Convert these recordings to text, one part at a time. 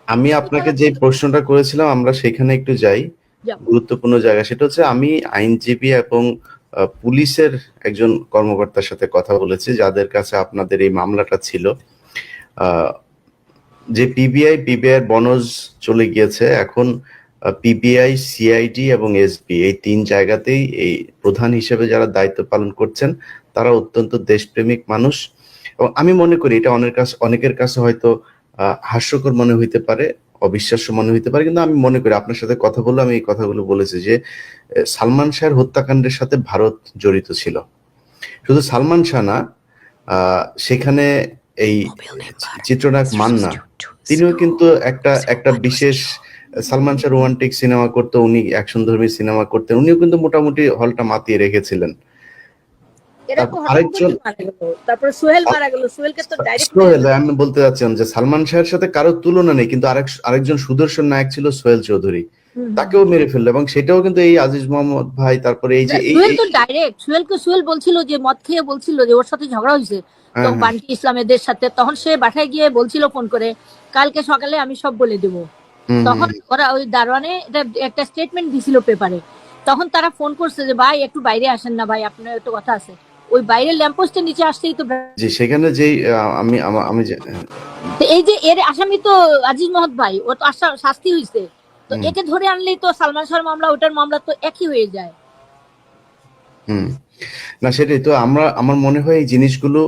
আমি আপনাকে যে প্রশ্নটা করেছিলাম আমরা সেখানে একটু যাই। গুরুত্বপূর্ণ জায়গা সেটা হচ্ছে আমি আইনজীবী এবং পুলিশের একজন কর্মকর্তার সাথে কথা বলেছি যাদের কাছে আপনাদের এই মামলাটা ছিল। যে পিবিআই বনজ চলে গিয়েছে, এখন পিবিআই, সিআইডি এবং এসবি এই ৩ জায়গাতেই এই প্রধান হিসেবে যারা দায়িত্ব পালন করছেন তারা অত্যন্ত দেশপ্রেমিক মানুষ। এবং আমি মনে করি এটা অনেকের কাছে হয়তো হাস্যকর মনে হইতে পারে, অবিশ্বাস্য মনে হইতে পারে, কিন্তু আমি মনে করি আপনার সাথে কথা বললে আমি এই কথাগুলো বলেছি যে সালমান শাহের হত্যাকাণ্ডের সাথে ভারত জড়িত ছিল। শুধু সালমান শাহ না, সেখানে এই চিত্রনায়ক মান্না তিনিও কিন্তু একটা বিশেষ সালমান শাহ রোমান্টিক সিনেমা করতো, উনি অ্যাকশনধর্মী সিনেমা করতেন, উনিও কিন্তু মোটামুটি হলটা মাতিয়ে রেখেছিলেন। আমি বলতে চাচ্ছিলাম যে সালমান শাহের সাথে কারো তুলনা নেই, কিন্তু আরেকজন সুদর্শন নায়ক ছিল সোহেল চৌধুরী, তাকেও মেরে ফেললো, এবং সেটাও কিন্তু এই আজিজ মোহাম্মদ ভাই। তারপরে এই যে সোহেল বলছিল যে মদ খেয়ে বলছিল যে ওর সাথে ঝগড়া হয়েছে তো বান্টি ইসলামের সাথে, তখন সে বাসায় গিয়ে বলছিল ফোন করে কালকে সকালে আমি সব বলে দেবো। তখন ওরা ওই দারোয়ানে একটা স্টেটমেন্ট দিছিল পেপারে, তখন তারা ফোন করছে যে ভাই একটু বাইরে আসেন না ভাই, আপনার একটু কথা আছে। ওই বাইরের ল্যাম্পপোস্টের নিচে আসতেই তো যে সেখানে যেই আমি এই যে এর আসামি তো আজিজ মোহাম্মদ ভাই, ও তো শাস্তি হয়েছে, তো একে ধরে আনলেই তো সালমান শাহর মামলা ওটার মামলা তো একই হয়ে যায়। না সেটাই তো, আমার মনে হয় এই জিনিসগুলো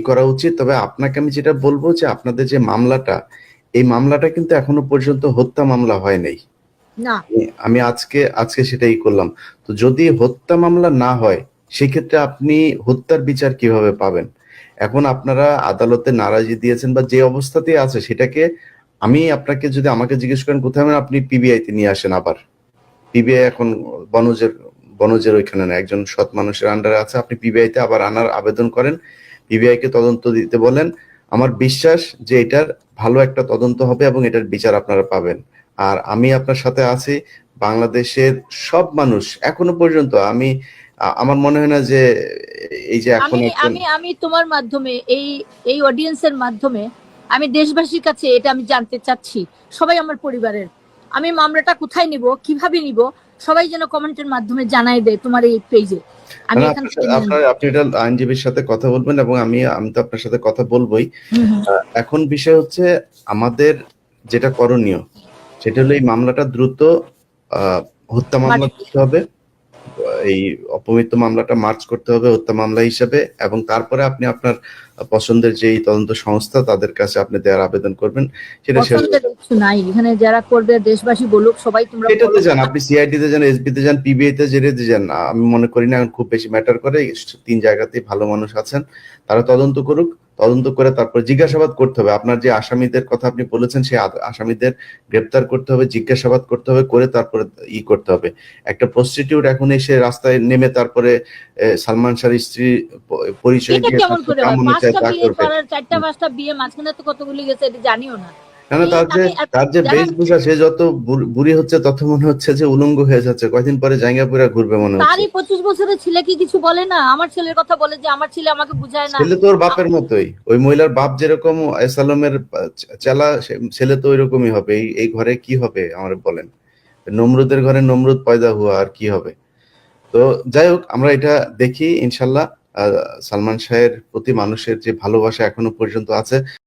করা উচিত। তবে আপনাকে আমি যেটা বলবো যে আপনাদের যে মামলাটা, এই মামলাটা কিন্তু এখনো পর্যন্ত হত্যা মামলা হয় নাই। না, আমি আজকে সেটাই করলাম। তো যদি হত্যা মামলা না হয় সেক্ষেত্রে আপনি হত্যার বিচার কিভাবে পাবেন? এখন আপনারা আদালতে নারাজি দিয়েছেন বা যে অবস্থাতেই আছে সেটাকে, আমি আপনাকে যদি আমাকে জিজ্ঞেস করেন কোথায়, আপনি পিবিআই তে নিয়ে আসেন। আবার পিবিআই এখন বনজের ওইখানে না, একজন সৎ মানুষের আন্ডারে আছে, আপনি পিবিআই তে আবার আনার আবেদন করেন, পিবিআই কে তদন্ত দিতে বলেন। আমার বিশ্বাস যে এটার ভালো একটা তদন্ত হবে এবং এটার বিচার আপনারা পাবেন। আর আমি আপনার সাথে আছি। বাংলাদেশের সব মানুষ এখনো পর্যন্ত, আমার মনে হয় না যে এই যে এখন আমি তোমার মাধ্যমে এই অডিয়েন্সের মাধ্যমে আমি দেশবাসীর কাছে এটা আমি জানতে চাচ্ছি, সবাই আমার পরিবারের, আমি মামলাটা কোথায় নিব, কিভাবে নিব, সবাই যেন কমেন্টের মাধ্যমে জানাই দেয় তোমার এই পেজে। আমি আপনি এটা আইনজীবীর সাথে কথা বলবেন এবং আমি তো আপনার সাথে কথা বলবোই। এখন বিষয় হচ্ছে আমাদের যেটা করণীয় সেটা হলো এই মামলাটা দ্রুত হত্যা মামলা করতে হবে, এই অপমৃত্যু মামলাটা মার্চ করতে হবে হত্যা মামলা হিসেবে, এবং তারপরে আপনি আপনার পছন্দের যে তদন্ত সংস্থা তাদের কাছে আপনি দেওয়ার আবেদন করবেন। সেটা কিছু নাই, এখানে যারা করবে দেশবাসী বলুক, সবাই তোমরা এটাতে যান, আপনি সিআইডি তে যান, এসবি তে যান, পিবিআই তে যেতে যান, আমি মনে করি না খুব বেশি ম্যাটার করে। ৩ জায়গাতেই ভালো মানুষ আছেন, তারা তদন্ত করুক, তদন্ত করে তারপর জিজ্ঞাসাবাদ করতে হবে। আপনার যে আসামিদের কথা আপনি বলেছেন সেই আসামিদের গ্রেপ্তার করতে হবে, জিজ্ঞাসাবাদ করতে হবে, করে তারপরে করতে হবে। একটা প্রস্টিটিউট এখন এসে রাস্তায় নেমে তারপরে সালমান শাহর স্ত্রী পরিচয় দিয়ে ৪টা-৫টা বিয়ে মাঝখানে তো কতগুলি গেছে এটা জানিও না। তার যে বেশভূষা, সে যত বুড়ি হচ্ছে তত মনে হচ্ছে যে উলঙ্গ হয়ে যাচ্ছে, কয়দিন পরে জায়গা পুরা ঘুরবে মনে হচ্ছে। তারই 25 বছরের ছেলে কি কিছু বলে না? আমার ছেলের কথা বলে যে আমার ছেলে আমাকে বুঝায় না। ছেলে তো ওর বাপের মতোই, ওই মহিলার বাপ যেরকম সালমের চেলা, ছেলে তো ওইরকমই হবে। এই ঘরে কি হবে আমার বলেন? নমরুদের ঘরে নমরুদ পয়দা হুয়া, আর কি হবে? তো যাই হোক, আমরা এটা দেখি ইনশাল্লাহ। সালমান শাহের প্রতি মানুষের যে ভালোবাসা এখনো পর্যন্ত আছে।